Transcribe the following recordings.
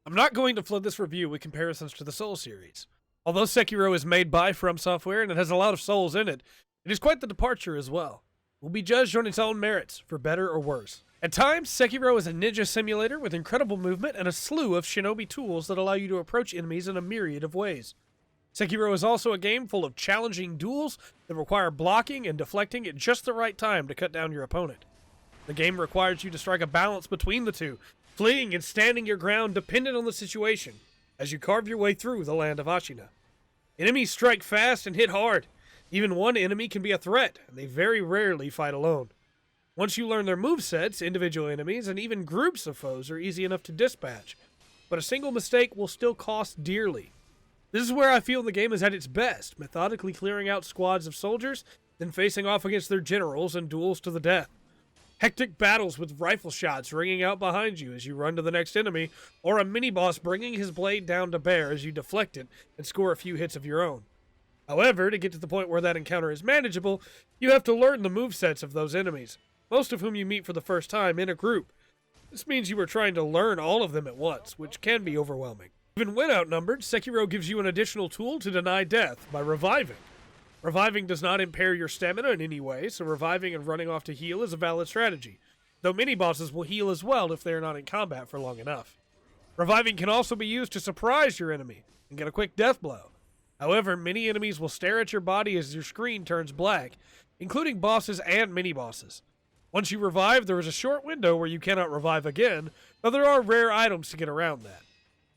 I'm not going to flood this review with comparisons to the Soul series. Although Sekiro is made by From Software and it has a lot of souls in it, it is quite the departure as well. It will be judged on its own merits, for better or worse. At times, Sekiro is a ninja simulator with incredible movement and a slew of shinobi tools that allow you to approach enemies in a myriad of ways. Sekiro is also a game full of challenging duels that require blocking and deflecting at just the right time to cut down your opponent. The game requires you to strike a balance between the two, fleeing and standing your ground dependent on the situation, as you carve your way through the land of Ashina. Enemies strike fast and hit hard. Even one enemy can be a threat, and they very rarely fight alone. Once you learn their movesets, individual enemies and even groups of foes are easy enough to dispatch, but a single mistake will still cost dearly. This is where I feel the game is at its best, methodically clearing out squads of soldiers, then facing off against their generals in duels to the death. Hectic battles with rifle shots ringing out behind you as you run to the next enemy, or a mini-boss bringing his blade down to bear as you deflect it and score a few hits of your own. However, to get to the point where that encounter is manageable, you have to learn the movesets of those enemies, most of whom you meet for the first time in a group. This means you are trying to learn all of them at once, which can be overwhelming. Even when outnumbered, Sekiro gives you an additional tool to deny death by reviving. Reviving does not impair your stamina in any way, so reviving and running off to heal is a valid strategy, though many bosses will heal as well if they are not in combat for long enough. Reviving can also be used to surprise your enemy and get a quick death blow. However, many enemies will stare at your body as your screen turns black, including bosses and mini-bosses. Once you revive, there is a short window where you cannot revive again, though there are rare items to get around that.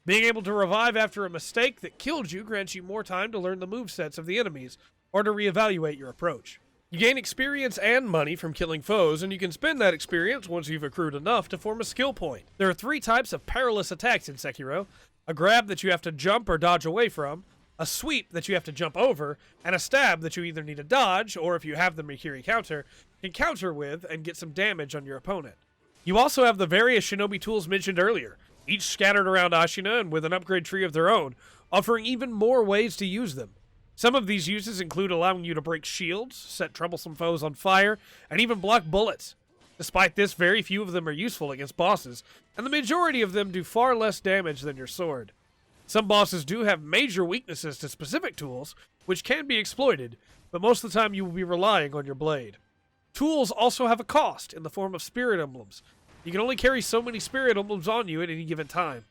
Being able to revive after a mistake that killed you grants you more time to learn the movesets of the enemies, or to reevaluate your approach. You gain experience and money from killing foes, and you can spend that experience once you've accrued enough to form a skill point. There are 3 types of perilous attacks in Sekiro: a grab that you have to jump or dodge away from, a sweep that you have to jump over, and a stab that you either need to dodge, or if you have the Mikiri counter, can counter with and get some damage on your opponent. You also have the various shinobi tools mentioned earlier, each scattered around Ashina and with an upgrade tree of their own, offering even more ways to use them. Some of these uses include allowing you to break shields, set troublesome foes on fire, and even block bullets. Despite this, very few of them are useful against bosses, and the majority of them do far less damage than your sword. Some bosses do have major weaknesses to specific tools, which can be exploited, but most of the time you will be relying on your blade. Tools also have a cost in the form of spirit emblems. You can only carry so many spirit emblems on you at any given time.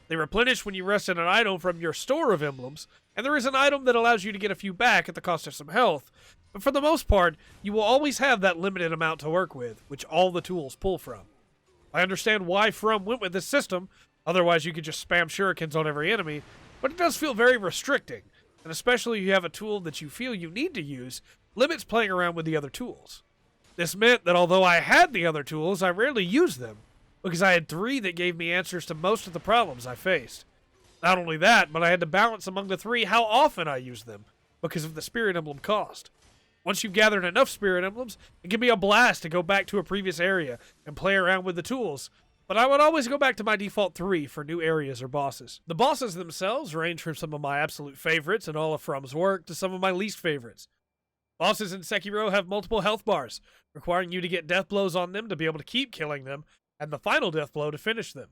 They replenish when you rest in an item from your store of emblems, and there is an item that allows you to get a few back at the cost of some health, but for the most part, you will always have that limited amount to work with, which all the tools pull from. I understand why From went with this system, otherwise you could just spam shurikens on every enemy, but it does feel very restricting, and especially if you have a tool that you feel you need to use, limits playing around with the other tools. This meant that although I had the other tools, I rarely used them, because I had 3 that gave me answers to most of the problems I faced. Not only that, but I had to balance among the 3 how often I used them, because of the spirit emblem cost. Once you've gathered enough spirit emblems, it can be a blast to go back to a previous area and play around with the tools, but I would always go back to my default 3 for new areas or bosses. The bosses themselves range from some of my absolute favorites in all of From's work to some of my least favorites. Bosses in Sekiro have multiple health bars, requiring you to get death blows on them to be able to keep killing them, and the final death blow to finish them.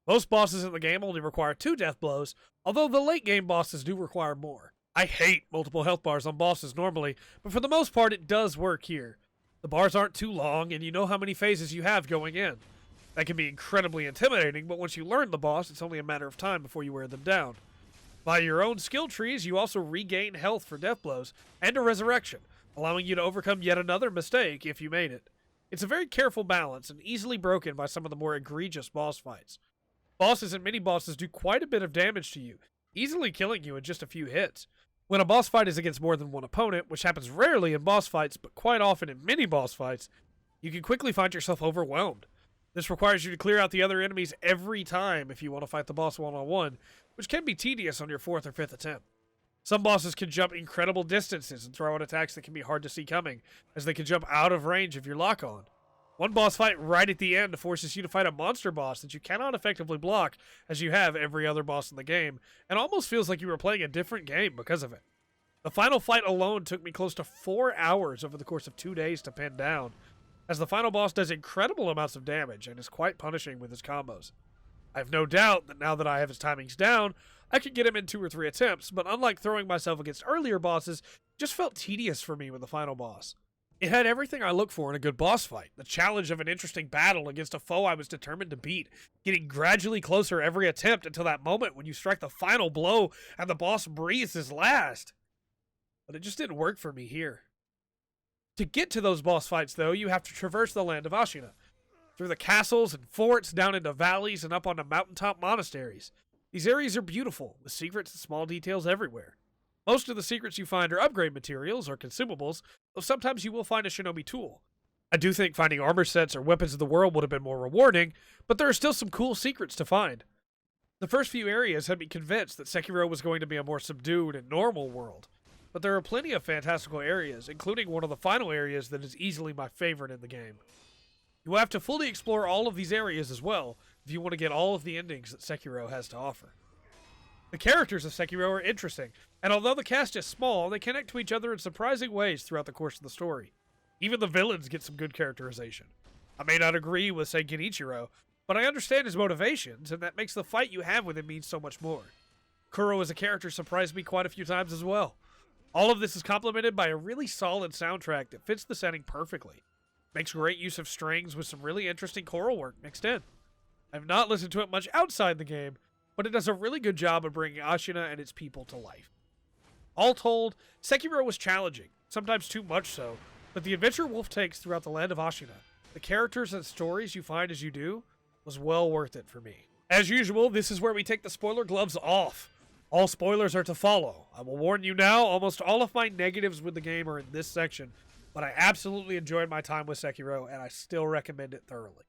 Most bosses in the game only require 2 death blows, although the late game bosses do require more. I hate multiple health bars on bosses normally, but for the most part it does work here. The bars aren't too long, and you know how many phases you have going in. That can be incredibly intimidating, but once you learn the boss, it's only a matter of time before you wear them down. By your own skill trees, you also regain health for death blows and a resurrection, allowing you to overcome yet another mistake if you made it. It's a very careful balance and easily broken by some of the more egregious boss fights. Bosses and mini-bosses do quite a bit of damage to you, easily killing you in just a few hits. When a boss fight is against more than one opponent, which happens rarely in boss fights but quite often in mini-boss fights, you can quickly find yourself overwhelmed. This requires you to clear out the other enemies every time if you want to fight the boss one-on-one, which can be tedious on your 4th or 5th attempt. Some bosses can jump incredible distances and throw out attacks that can be hard to see coming, as they can jump out of range if you're lock on. One boss fight right at the end forces you to fight a monster boss that you cannot effectively block as you have every other boss in the game, and almost feels like you were playing a different game because of it. The final fight alone took me close to 4 hours over the course of 2 days to pin down, as the final boss does incredible amounts of damage and is quite punishing with his combos. I have no doubt that now that I have his timings down, I could get him in 2 or 3 attempts, but unlike throwing myself against earlier bosses, it just felt tedious for me with the final boss. It had everything I look for in a good boss fight. The challenge of an interesting battle against a foe I was determined to beat, getting gradually closer every attempt until that moment when you strike the final blow and the boss breathes his last. But it just didn't work for me here. To get to those boss fights, though, you have to traverse the land of Ashina, through the castles and forts, down into valleys, and up onto mountaintop monasteries. These areas are beautiful, with secrets and small details everywhere. Most of the secrets you find are upgrade materials or consumables, though sometimes you will find a shinobi tool. I do think finding armor sets or weapons of the world would have been more rewarding, but there are still some cool secrets to find. The first few areas had me convinced that Sekiro was going to be a more subdued and normal world, but there are plenty of fantastical areas, including one of the final areas that is easily my favorite in the game. You will have to fully explore all of these areas as well if you want to get all of the endings that Sekiro has to offer. The characters of Sekiro are interesting, and although the cast is small, they connect to each other in surprising ways throughout the course of the story. Even the villains get some good characterization. I may not agree with, say, Genichiro, but I understand his motivations, and that makes the fight you have with him mean so much more. Kuro as a character surprised me quite a few times as well. All of this is complemented by a really solid soundtrack that fits the setting perfectly. Makes great use of strings with some really interesting choral work mixed in. I've not listened to it much outside the game, but it does a really good job of bringing Ashina and its people to life. All told, Sekiro was challenging, sometimes too much so, but the adventure Wolf takes throughout the land of Ashina, the characters and stories you find as you do, was well worth it for me. As usual, this is where we take the spoiler gloves off. All spoilers are to follow. I will warn you now, almost all of my negatives with the game are in this section, but I absolutely enjoyed my time with Sekiro, and I still recommend it thoroughly.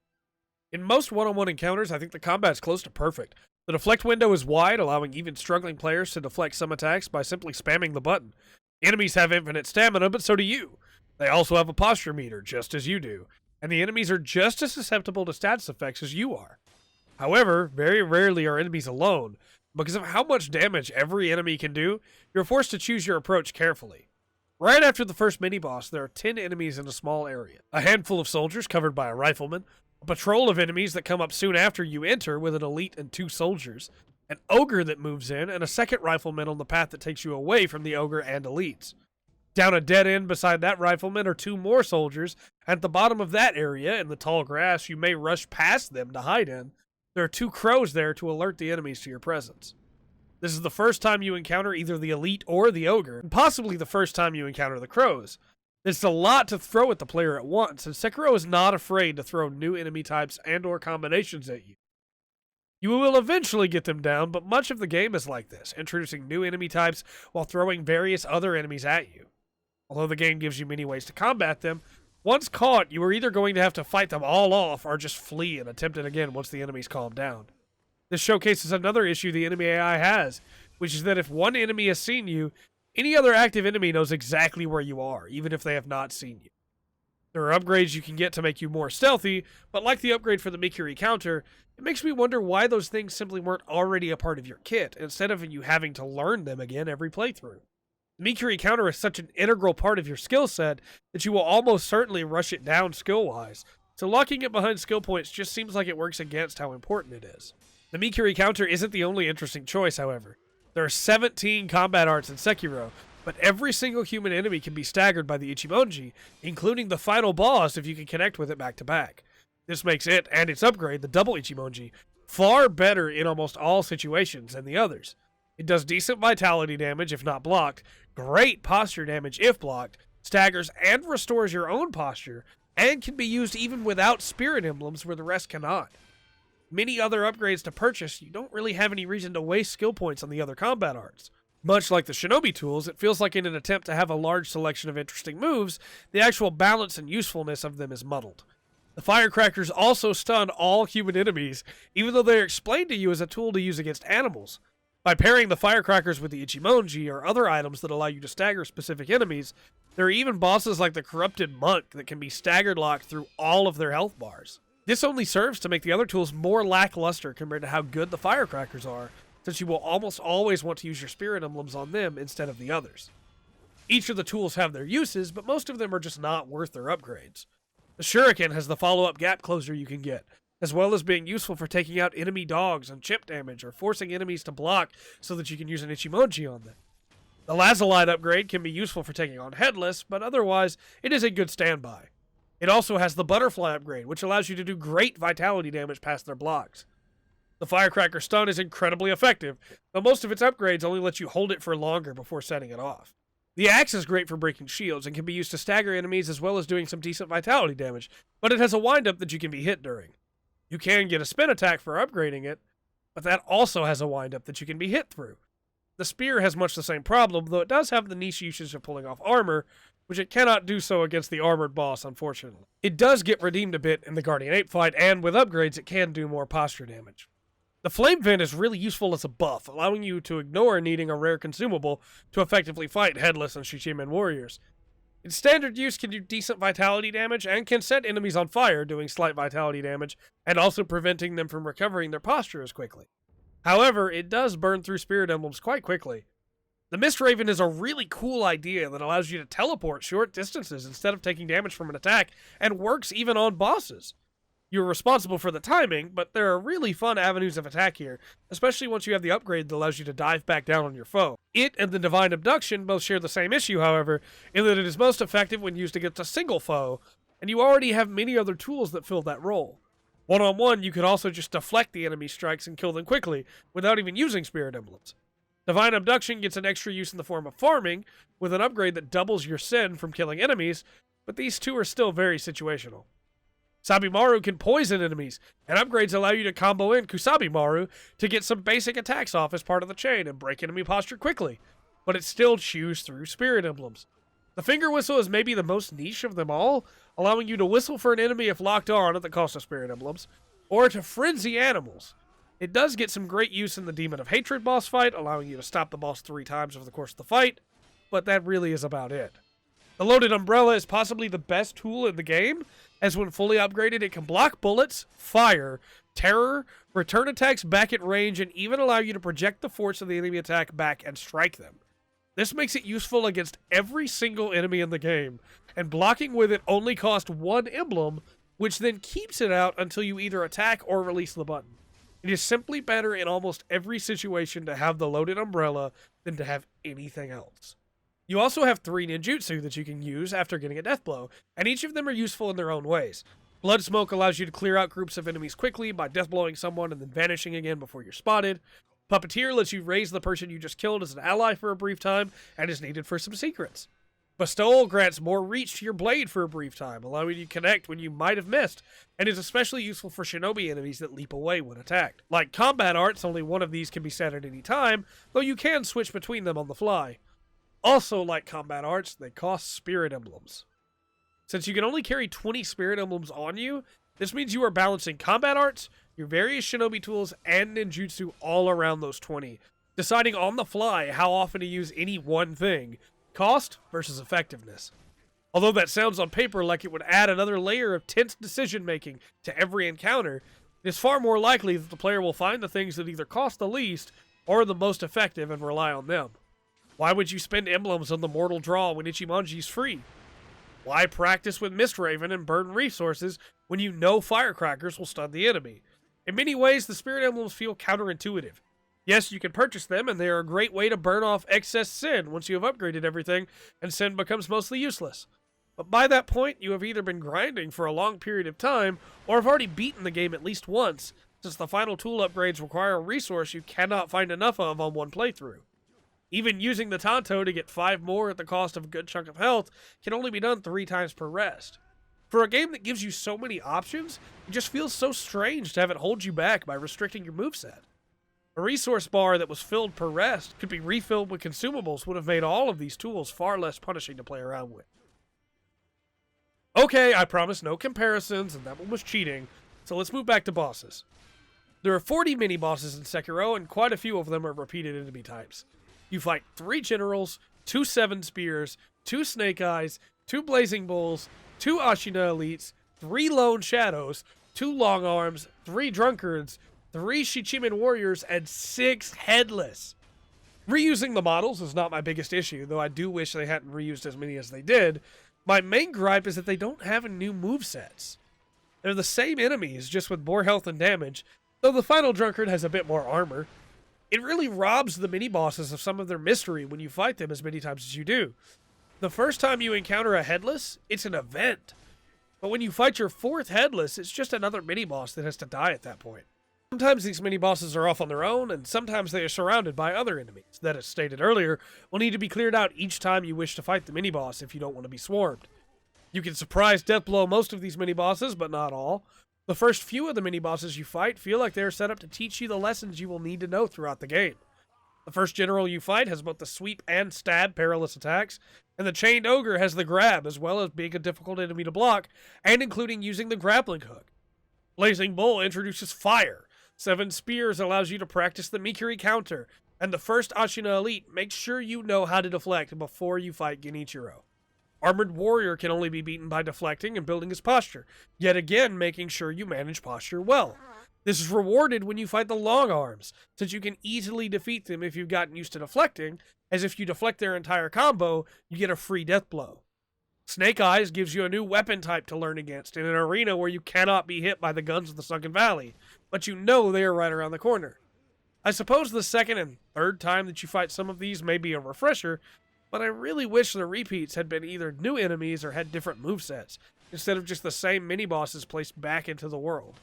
In most one-on-one encounters, I think the combat's close to perfect. The deflect window is wide, allowing even struggling players to deflect some attacks by simply spamming the button. Enemies have infinite stamina, but so do you. They also have a posture meter, just as you do, and the enemies are just as susceptible to stats effects as you are. However, very rarely are enemies alone. Because of how much damage every enemy can do, you're forced to choose your approach carefully. Right after the first mini-boss, there are 10 enemies in a small area. A handful of soldiers covered by a rifleman, a patrol of enemies that come up soon after you enter with an elite and 2 soldiers, an ogre that moves in, and a second rifleman on the path that takes you away from the ogre and elites. Down a dead end beside that rifleman are 2 more soldiers, and at the bottom of that area, in the tall grass you may rush past them to hide in, there are 2 crows there to alert the enemies to your presence. This is the first time you encounter either the elite or the ogre, and possibly the first time you encounter the crows. It's a lot to throw at the player at once, and Sekiro is not afraid to throw new enemy types and or combinations at you. You will eventually get them down, but much of the game is like this, introducing new enemy types while throwing various other enemies at you. Although the game gives you many ways to combat them, once caught, you are either going to have to fight them all off or just flee and attempt it again once the enemies calm down. This showcases another issue the enemy AI has, which is that if one enemy has seen you, any other active enemy knows exactly where you are, even if they have not seen you. There are upgrades you can get to make you more stealthy, but like the upgrade for the Mikiri counter, it makes me wonder why those things simply weren't already a part of your kit, instead of you having to learn them again every playthrough. The Mikiri counter is such an integral part of your skill set that you will almost certainly rush it down skill-wise, so locking it behind skill points just seems like it works against how important it is. The Mikiri counter isn't the only interesting choice, however. There are 17 combat arts in Sekiro, but every single human enemy can be staggered by the Ichimonji, including the final boss if you can connect with it back to back. This makes it, and its upgrade, the double Ichimonji, far better in almost all situations than the others. It does decent vitality damage if not blocked, great posture damage if blocked, staggers and restores your own posture, and can be used even without spirit emblems where the rest cannot. Many other upgrades to purchase, you don't really have any reason to waste skill points on the other combat arts. Much like the shinobi tools, it feels like in an attempt to have a large selection of interesting moves, the actual balance and usefulness of them is muddled. The firecrackers also stun all human enemies, even though they are explained to you as a tool to use against animals. By pairing the firecrackers with the Ichimonji or other items that allow you to stagger specific enemies, there are even bosses like the corrupted monk that can be staggered locked through all of their health bars. This only serves to make the other tools more lackluster compared to how good the firecrackers are, since you will almost always want to use your spirit emblems on them instead of the others. Each of the tools have their uses, but most of them are just not worth their upgrades. The shuriken has the follow-up gap closer you can get, as well as being useful for taking out enemy dogs and chip damage or forcing enemies to block so that you can use an Ichimonji on them. The Lazulite upgrade can be useful for taking on Headless, but otherwise, it is a good standby. It also has the Butterfly upgrade, which allows you to do great vitality damage past their blocks. The Firecracker stun is incredibly effective, but most of its upgrades only let you hold it for longer before setting it off. The axe is great for breaking shields and can be used to stagger enemies as well as doing some decent vitality damage, but it has a windup that you can be hit during. You can get a spin attack for upgrading it, but that also has a windup that you can be hit through. The spear has much the same problem, though it does have the niche usage of pulling off armor, which it cannot do so against the armored boss, unfortunately. It does get redeemed a bit in the Guardian Ape fight, and with upgrades it can do more posture damage. The Flame Vent is really useful as a buff, allowing you to ignore needing a rare consumable to effectively fight Headless and Shichimen warriors. Its standard use can do decent vitality damage and can set enemies on fire, doing slight vitality damage, and also preventing them from recovering their posture as quickly. However, it does burn through spirit emblems quite quickly. The Mist Raven is a really cool idea that allows you to teleport short distances instead of taking damage from an attack, and works even on bosses. You're responsible for the timing, but there are really fun avenues of attack here, especially once you have the upgrade that allows you to dive back down on your foe. It and the Divine Abduction both share the same issue, however, in that it is most effective when used against a single foe, and you already have many other tools that fill that role. One-on-one, you could also just deflect the enemy strikes and kill them quickly, without even using Spirit Emblems. Divine Abduction gets an extra use in the form of farming, with an upgrade that doubles your Sen from killing enemies, but these two are still very situational. Sabimaru can poison enemies, and upgrades allow you to combo in Kusabimaru to get some basic attacks off as part of the chain and break enemy posture quickly, but it still chews through Spirit Emblems. The Finger Whistle is maybe the most niche of them all, allowing you to whistle for an enemy if locked on at the cost of Spirit Emblems, or to frenzy animals. It does get some great use in the Demon of Hatred boss fight, allowing you to stop the boss 3 times over the course of the fight, but that really is about it. The Loaded Umbrella is possibly the best tool in the game, as when fully upgraded it can block bullets, fire, terror, return attacks back at range, and even allow you to project the force of the enemy attack back and strike them. This makes it useful against every single enemy in the game, and blocking with it only costs 1 emblem, which then keeps it out until you either attack or release the button. It is simply better in almost every situation to have the Loaded Umbrella than to have anything else. You also have 3 ninjutsu that you can use after getting a death blow, and each of them are useful in their own ways. Blood Smoke allows you to clear out groups of enemies quickly by death blowing someone and then vanishing again before you're spotted. Puppeteer lets you raise the person you just killed as an ally for a brief time and is needed for some secrets. Bestowal grants more reach to your blade for a brief time, allowing you to connect when you might have missed, and is especially useful for shinobi enemies that leap away when attacked. Like combat arts, only one of these can be set at any time, though you can switch between them on the fly. Also, like combat arts, they cost Spirit Emblems. Since you can only carry 20 Spirit Emblems on you, this means you are balancing combat arts, your various shinobi tools, and ninjutsu all around those 20, deciding on the fly how often to use any one thing, cost versus effectiveness. Although that sounds on paper like it would add another layer of tense decision-making to every encounter, it is far more likely that the player will find the things that either cost the least or are the most effective and rely on them. Why would you spend emblems on the Mortal Draw when Ichimonji's free? Why practice with Mist Raven and burn resources when you know Firecrackers will stun the enemy? In many ways, the Spirit Emblems feel counterintuitive. Yes, you can purchase them, and they are a great way to burn off excess Sen once you have upgraded everything, and Sen becomes mostly useless. But by that point, you have either been grinding for a long period of time, or have already beaten the game at least once, since the final tool upgrades require a resource you cannot find enough of on one playthrough. Even using the Tanto to get 5 more at the cost of a good chunk of health can only be done 3 times per rest. For a game that gives you so many options, it just feels so strange to have it hold you back by restricting your moveset. A resource bar that was filled per rest could be refilled with consumables would have made all of these tools far less punishing to play around with. Okay, I promise no comparisons, and that one was cheating, so let's move back to bosses. There are 40 mini-bosses in Sekiro, and quite a few of them are repeated enemy types. You fight 3 generals, 2 7 spears, 2 snake eyes, 2 blazing bulls, 2 Ashina elites, 3 lone shadows, 2 long arms, 3 drunkards, 3 Shichimen warriors, and 6 headless. Reusing the models is not my biggest issue, though I do wish they hadn't reused as many as they did. My main gripe is that they don't have new movesets. They're the same enemies, just with more health and damage, though the final drunkard has a bit more armor. It really robs the mini-bosses of some of their mystery when you fight them as many times as you do. The first time you encounter a headless, it's an event. But when you fight your fourth headless, it's just another mini-boss that has to die at that point. Sometimes these mini-bosses are off on their own, and sometimes they are surrounded by other enemies that, as stated earlier, will need to be cleared out each time you wish to fight the mini-boss if you don't want to be swarmed. You can surprise deathblow most of these mini-bosses, but not all. The first few of the mini-bosses you fight feel like they are set up to teach you the lessons you will need to know throughout the game. The first general you fight has both the sweep and stab perilous attacks, and the chained ogre has the grab, as well as being a difficult enemy to block, and including using the grappling hook. Blazing Bull introduces fire. Seven Spears allows you to practice the Mikiri counter, and the first Ashina Elite makes sure you know how to deflect before you fight Genichiro. Armored Warrior can only be beaten by deflecting and building his posture, yet again making sure you manage posture well. This is rewarded when you fight the Long Arms, since you can easily defeat them if you've gotten used to deflecting, as if you deflect their entire combo, you get a free death blow. Snake Eyes gives you a new weapon type to learn against in an arena where you cannot be hit by the guns of the Sunken Valley, but you know they are right around the corner. I suppose the second and third time that you fight some of these may be a refresher, but I really wish the repeats had been either new enemies or had different movesets, instead of just the same mini-bosses placed back into the world.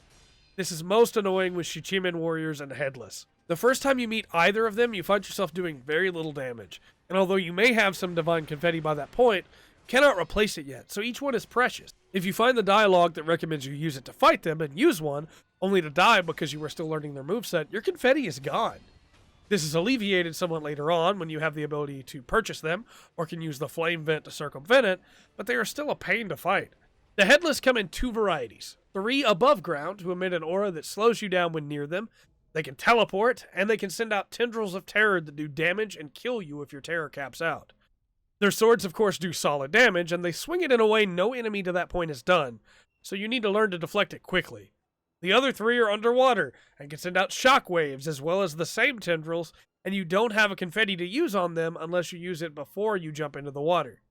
This is most annoying with Shichimen Warriors and Headless. The first time you meet either of them, you find yourself doing very little damage, and although you may have some divine confetti by that point, cannot replace it yet, so each one is precious. If you find the dialogue that recommends you use it to fight them and use one, only to die because you were still learning their moveset, your confetti is gone. This is alleviated somewhat later on when you have the ability to purchase them, or can use the flame vent to circumvent it, but they are still a pain to fight. The Headless come in two varieties. 3 above ground to emit an aura that slows you down when near them. They can teleport, and they can send out tendrils of terror that do damage and kill you if your terror caps out. Their swords, of course, do solid damage, and they swing it in a way no enemy to that point has done, so you need to learn to deflect it quickly. The other 3 are underwater, and can send out shockwaves as well as the same tendrils, and you don't have a confetti to use on them unless you use it before you jump into the water.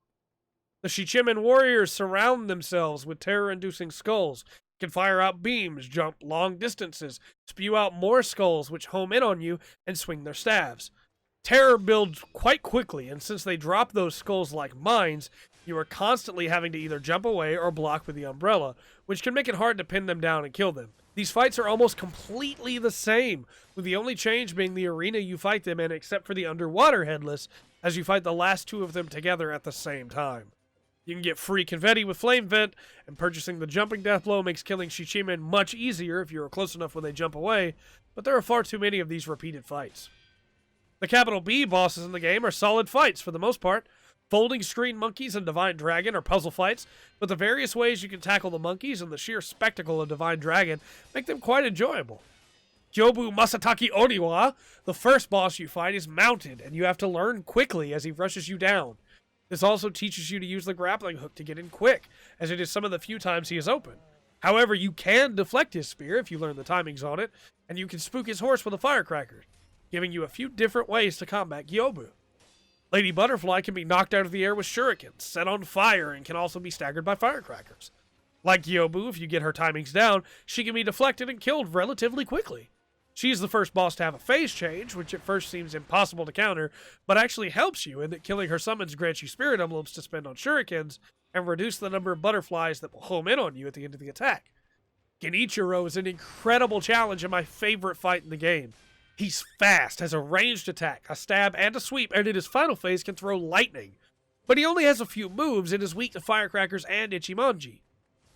The Shichimen Warriors surround themselves with terror-inducing skulls, can fire out beams, jump long distances, spew out more skulls which home in on you, and swing their staves. Terror builds quite quickly, and since they drop those skulls like mines, you are constantly having to either jump away or block with the umbrella, which can make it hard to pin them down and kill them. These fights are almost completely the same, with the only change being the arena you fight them in except for the underwater Headless, as you fight the last 2 of them together at the same time. You can get free confetti with Flame Vent, and purchasing the Jumping Deathblow makes killing Shichimen much easier if you are close enough when they jump away, but there are far too many of these repeated fights. The capital B bosses in the game are solid fights for the most part. Folding Screen Monkeys and Divine Dragon are puzzle fights, but the various ways you can tackle the monkeys and the sheer spectacle of Divine Dragon make them quite enjoyable. Kyobu Masataki Oniwa, the first boss you fight, is mounted, and you have to learn quickly as he rushes you down. This also teaches you to use the grappling hook to get in quick, as it is some of the few times he is open. However, you can deflect his spear if you learn the timings on it, and you can spook his horse with a firecracker, giving you a few different ways to combat Kyobu. Lady Butterfly can be knocked out of the air with shurikens, set on fire, and can also be staggered by firecrackers. Like Kyobu, if you get her timings down, she can be deflected and killed relatively quickly. She is the first boss to have a phase change, which at first seems impossible to counter, but actually helps you in that killing her summons grants you spirit emblems to spend on shurikens, and reduce the number of butterflies that will home in on you at the end of the attack. Genichiro is an incredible challenge and my favorite fight in the game. He's fast, has a ranged attack, a stab, and a sweep, and in his final phase can throw lightning. But he only has a few moves and is weak to firecrackers and Ichimonji.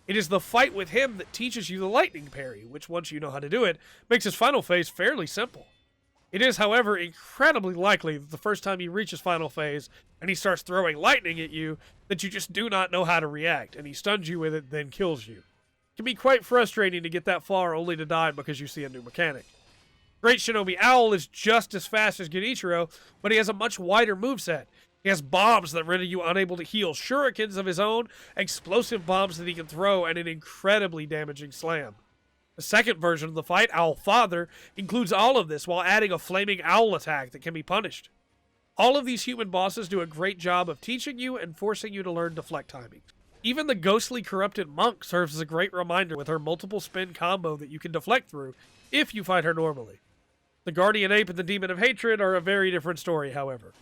It is the fight with him that teaches you the lightning parry, which once you know how to do it, makes his final phase fairly simple. It is, however, incredibly likely that the first time you reach his final phase, and he starts throwing lightning at you, that you just do not know how to react, and he stuns you with it, then kills you. It can be quite frustrating to get that far only to die because you see a new mechanic. Great Shinobi Owl is just as fast as Genichiro, but he has a much wider moveset. He has bombs that render you unable to heal, shurikens of his own, explosive bombs that he can throw, and an incredibly damaging slam. The second version of the fight, Owl Father, includes all of this while adding a flaming owl attack that can be punished. All of these human bosses do a great job of teaching you and forcing you to learn deflect timing. Even the ghostly corrupted monk serves as a great reminder with her multiple spin combo that you can deflect through if you fight her normally. The Guardian Ape and the Demon of Hatred are a very different story, however.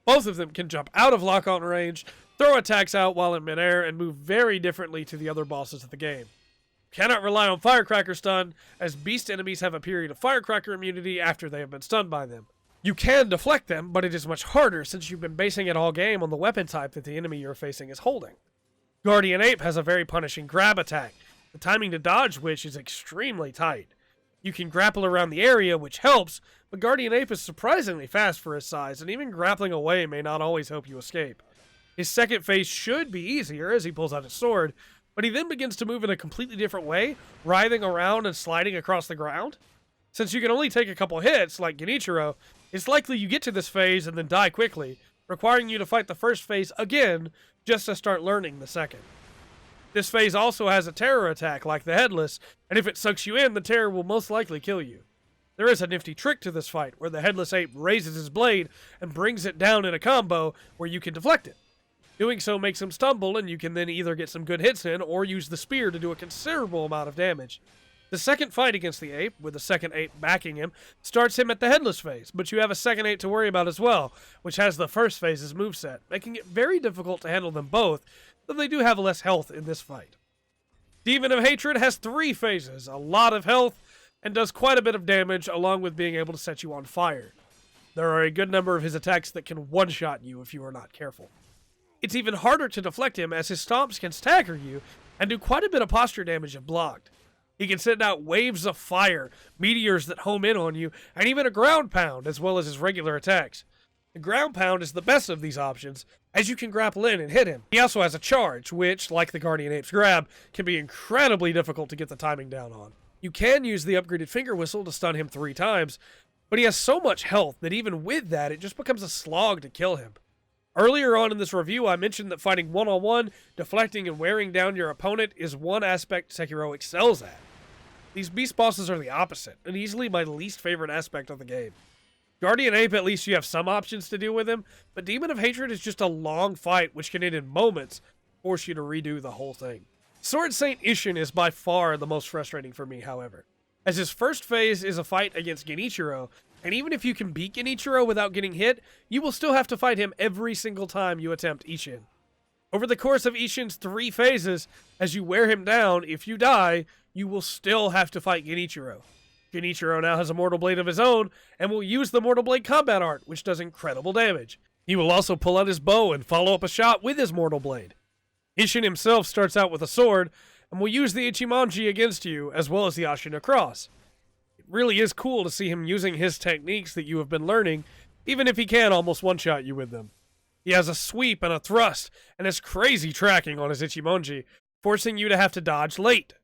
Both of them can jump out of lock-on range, throw attacks out while in midair, and move very differently to the other bosses of the game. Cannot rely on Firecracker Stun, as beast enemies have a period of Firecracker immunity after they have been stunned by them. You can deflect them, but it is much harder since you've been basing it all game on the weapon type that the enemy you're facing is holding. Guardian Ape has a very punishing grab attack, the timing to dodge which is extremely tight. You can grapple around the area, which helps, but Guardian Ape is surprisingly fast for his size, and even grappling away may not always help you escape. His second phase should be easier as he pulls out his sword, but he then begins to move in a completely different way, writhing around and sliding across the ground. Since you can only take a couple hits, like Genichiro, it's likely you get to this phase and then die quickly, requiring you to fight the first phase again just to start learning the second. This phase also has a terror attack like the Headless, and if it sucks you in, the terror will most likely kill you. There is a nifty trick to this fight, where the Headless Ape raises his blade and brings it down in a combo where you can deflect it. Doing so makes him stumble, and you can then either get some good hits in, or use the spear to do a considerable amount of damage. The second fight against the ape, with the second ape backing him, starts him at the Headless phase, but you have a second ape to worry about as well, which has the first phase's moveset, making it very difficult to handle them both, though they do have less health in this fight. Demon of Hatred has 3 phases, a lot of health, and does quite a bit of damage, along with being able to set you on fire. There are a good number of his attacks that can one-shot you if you are not careful. It's even harder to deflect him, as his stomps can stagger you and do quite a bit of posture damage if blocked. He can send out waves of fire, meteors that home in on you, and even a ground pound, as well as his regular attacks. The ground pound is the best of these options, as you can grapple in and hit him. He also has a charge, which, like the Guardian Ape's grab, can be incredibly difficult to get the timing down on. You can use the upgraded finger whistle to stun him 3 times, but he has so much health that even with that, it just becomes a slog to kill him. Earlier on in this review, I mentioned that fighting one-on-one, deflecting and wearing down your opponent is one aspect Sekiro excels at. These beast bosses are the opposite, and easily my least favorite aspect of the game. Guardian Ape, at least you have some options to deal with him, but Demon of Hatred is just a long fight which can end in moments, force you to redo the whole thing. Sword Saint Ishin is by far the most frustrating for me, however, as his first phase is a fight against Genichiro, and even if you can beat Genichiro without getting hit, you will still have to fight him every single time you attempt Ishin. Over the course of Ishin's 3 phases, as you wear him down, if you die, you will still have to fight Genichiro. Genichiro now has a Mortal Blade of his own, and will use the Mortal Blade combat art, which does incredible damage. He will also pull out his bow and follow up a shot with his Mortal Blade. Ishin himself starts out with a sword, and will use the Ichimonji against you, as well as the Ashina Cross. It really is cool to see him using his techniques that you have been learning, even if he can almost one-shot you with them. He has a sweep and a thrust, and has crazy tracking on his Ichimonji, forcing you to have to dodge late.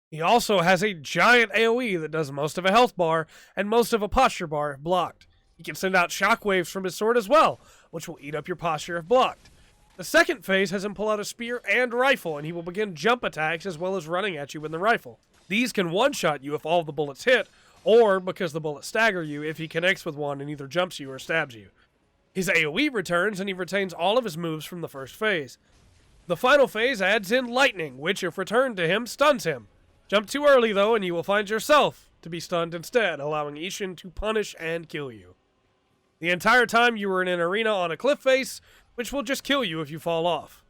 He also has a giant AoE that does most of a health bar and most of a posture bar if blocked. He can send out shockwaves from his sword as well, which will eat up your posture if blocked. The second phase has him pull out a spear and rifle, and he will begin jump attacks as well as running at you with the rifle. These can one-shot you if all of the bullets hit, or because the bullets stagger you if he connects with one and either jumps you or stabs you. His AoE returns, and he retains all of his moves from the first phase. The final phase adds in lightning, which if returned to him, stuns him. Jump too early, though, and you will find yourself to be stunned instead, allowing Ishin to punish and kill you. The entire time you were in an arena on a cliff face, which will just kill you if you fall off.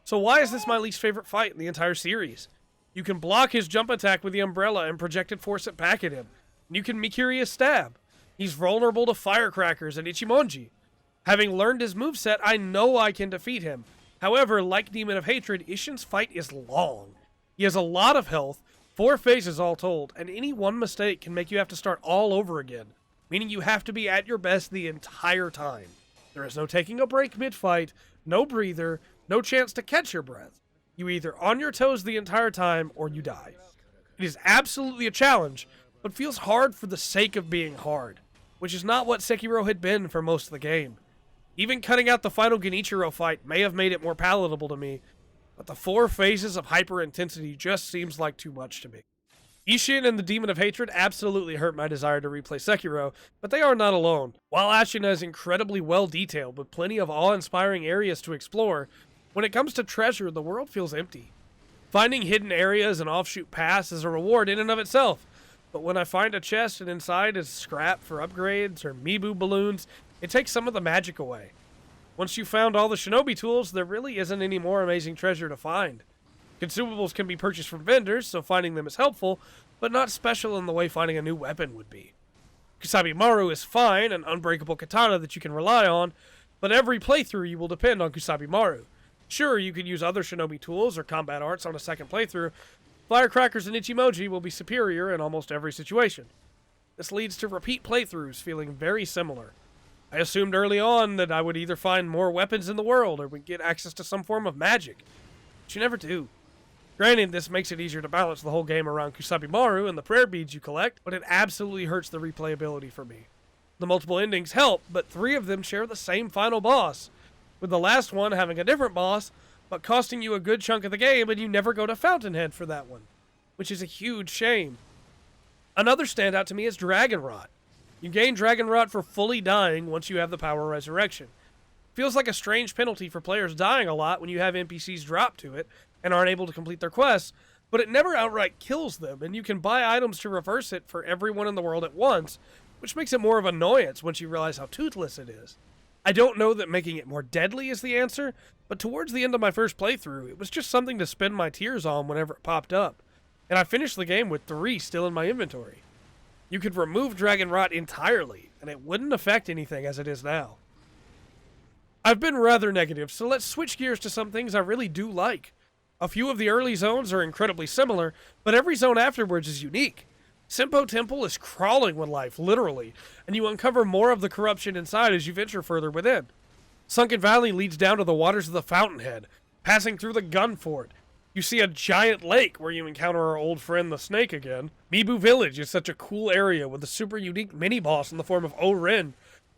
So why is this my least favorite fight in the entire series? You can block his jump attack with the umbrella and project it force it back at him. And you can Mikiriya stab. He's vulnerable to firecrackers and Ichimonji. Having learned his moveset, I know I can defeat him. However, like Demon of Hatred, Ishin's fight is long. He has a lot of health, 4 phases all told, and any one mistake can make you have to start all over again, meaning you have to be at your best the entire time. There is no taking a break mid-fight, no breather, no chance to catch your breath. You either on your toes the entire time or you die. It is absolutely a challenge, but feels hard for the sake of being hard, which is not what Sekiro had been for most of the game. Even cutting out the final Genichiro fight may have made it more palatable to me, but the 4 phases of hyper-intensity just seems like too much to me. Ishin and the Demon of Hatred absolutely hurt my desire to replay Sekiro, but they are not alone. While Ashina is incredibly well detailed with plenty of awe-inspiring areas to explore, When it comes to treasure, the world feels empty. Finding hidden areas and offshoot paths is a reward in and of itself. But when I find a chest and inside is scrap for upgrades or Mibu balloons, it takes some of the magic away. Once you've found all the shinobi tools, there really isn't any more amazing treasure to find. Consumables can be purchased from vendors, so finding them is helpful, but not special in the way finding a new weapon would be. Kusabi Maru is fine, an unbreakable katana that you can rely on, but every playthrough you will depend on Kusabi Maru. Sure, you could use other shinobi tools or combat arts on a second playthrough. Firecrackers and Ichimoji will be superior in almost every situation. This leads to repeat playthroughs feeling very similar. I assumed early on that I would either find more weapons in the world or would get access to some form of magic, but you never do. Granted, this makes it easier to balance the whole game around Kusabi Maru and the prayer beads you collect, but it absolutely hurts the replayability for me. The multiple endings help, but 3 of them share the same final boss, with the last one having a different boss, but costing you a good chunk of the game and you never go to Fountainhead for that one, which is a huge shame. Another standout to me is Dragon Rot. You gain Dragon Rot for fully dying once you have the power of Resurrection. Feels like a strange penalty for players dying a lot when you have NPCs drop to it and aren't able to complete their quests, but it never outright kills them, and you can buy items to reverse it for everyone in the world at once, which makes it more of an annoyance once you realize how toothless it is. I don't know that making it more deadly is the answer, but towards the end of my first playthrough, it was just something to spend my tears on whenever it popped up, and I finished the game with 3 still in my inventory. You could remove Dragon Rot entirely, and it wouldn't affect anything as it is now. I've been rather negative, so let's switch gears to some things I really do like. A few of the early zones are incredibly similar, but every zone afterwards is unique. Senpo Temple is crawling with life, literally, and you uncover more of the corruption inside as you venture further within. Sunken Valley leads down to the waters of the Fountainhead, passing through the Gun Fort. You see a giant lake where you encounter our old friend the Snake again. Mibu Village is such a cool area with a super unique mini-boss in the form of O-Ren,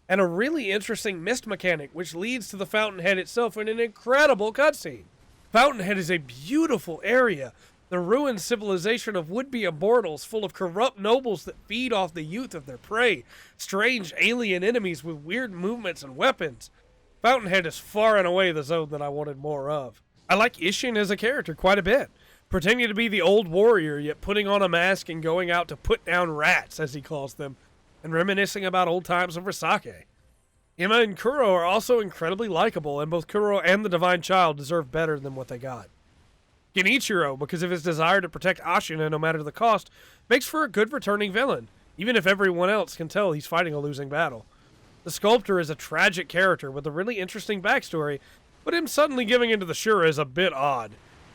and a really interesting mist mechanic which leads to the Fountainhead itself in an incredible cutscene. Fountainhead is a beautiful area, the ruined civilization of would-be immortals full of corrupt nobles that feed off the youth of their prey, strange alien enemies with weird movements and weapons. Fountainhead is far and away the zone that I wanted more of. I like Ishin as a character quite a bit, pretending to be the old warrior, yet putting on a mask and going out to put down rats, as he calls them, and reminiscing about old times over sake. Emma and Kuro are also incredibly likable, and both Kuro and the Divine Child deserve better than what they got. Genichiro, because of his desire to protect Ashina no matter the cost, makes for a good returning villain, even if everyone else can tell he's fighting a losing battle. The Sculptor is a tragic character with a really interesting backstory, but him suddenly giving into the Shura is a bit odd.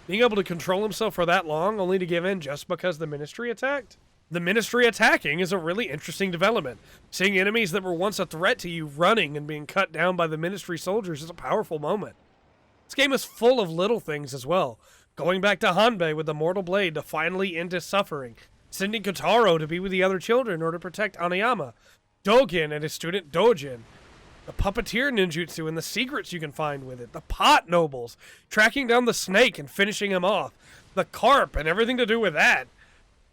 Being able to control himself for that long only to give in just because the Ministry attacked? The Ministry attacking is a really interesting development. Seeing enemies that were once a threat to you running and being cut down by the Ministry soldiers is a powerful moment. This game is full of little things as well. Going back to Hanbei with the Mortal Blade to finally end his suffering. Sending Kotaro to be with the other children or to protect Anayama. Dogen and his student Dojin. The puppeteer ninjutsu and the secrets you can find with it. The pot nobles. Tracking down the snake and finishing him off. The carp and everything to do with that.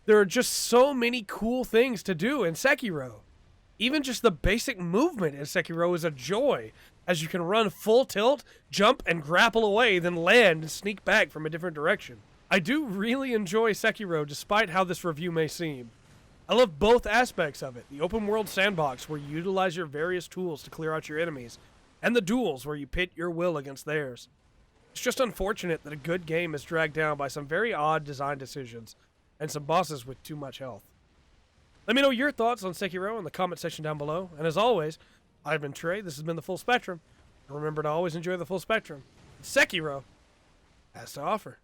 There are just so many cool things to do in Sekiro. Even just the basic movement in Sekiro is a joy, as you can run full tilt, jump, and grapple away, then land and sneak back from a different direction. I do really enjoy Sekiro despite how this review may seem. I love both aspects of it, the open world sandbox where you utilize your various tools to clear out your enemies, and the duels where you pit your will against theirs. It's just unfortunate that a good game is dragged down by some very odd design decisions, and some bosses with too much health. Let me know your thoughts on Sekiro in the comment section down below, and as always, I've been Trey, this has been The Full Spectrum, and remember to always enjoy the full spectrum. Sekiro has to offer.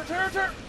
Turn!